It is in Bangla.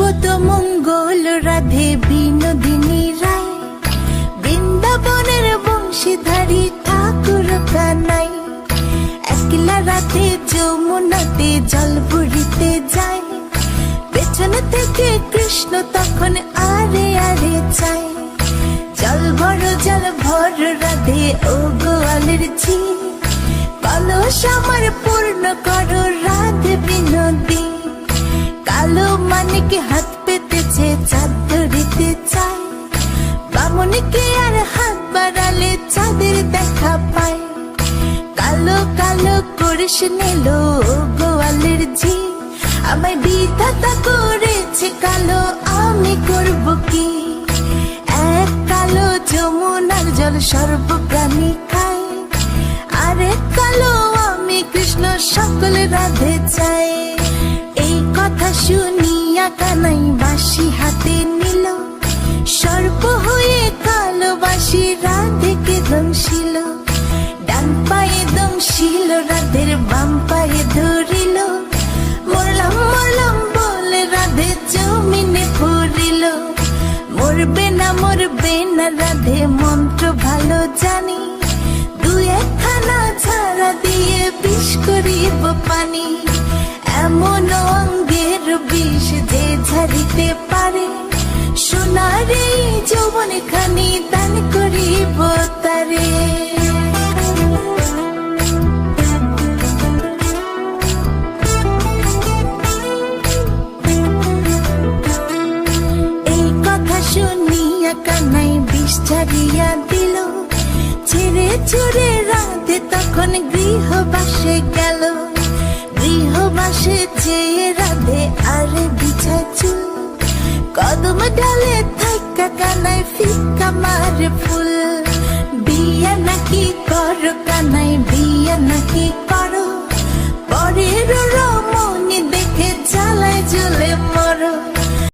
সর্বত মঙ্গল রাধে বিনোদিনী রায়, বৃন্দাবনের বংশীধারী ঠাকুর কানাই। একলা রাতে যমুনাতে জল ভরিতে যায়, পেছন থেকে কৃষ্ণ তখন আরে আরে চায়। জল ভর রাধে ও গোয়ালের ঝি, কলস আমার পূর্ণ করো রাধে বিনোদী। কালো মানিক হাত পেতেছে চাঁদ ধরিতে চায়, বামুনকে আর হাত বাড়ালে চাঁদের দেখা পায়। কালো কালো করিস নিল গোয়ালের ঝি, আমায় বিধাতা করেছে কালো, আমি করব কি? এক কালো যমুনার জল সর্বপ্রাণী খায়, আরেক কালো আমি কৃষ্ণ সকল রাধে চাই। এই কথা শুনিয়া কানাই বাঁশি হাতে নিল, সর্প হয়ে কালো বাঁশি রাধেকে দংশিল। ডান পায়ে দংশিল রাধের বাম পায়ে ধরিল, মরলাম মরলাম বলে রাধে জমিনে পড়িল। মরবে না রাধে মন্ত্র ভালো জানি, দু একখানা ছাড়া দিয়ে বিষ করিব পানি। এমন অঙ্গের বিষ যে ঝাড়িতে পারে, সোনার এই যৌবন খানি দান করিব তারে। এই কথা শুনিয়া কানাই বিষ ছাড়িয়া দিল, ছেড়ে ছুড়ে রাধে তখন গৃহবাসে গেল। গৃহবাসে চেয়ে রাধে আর বিছায় চুল, কদম ডালে থাকা কানায় ফিক্কা মারে ফুল।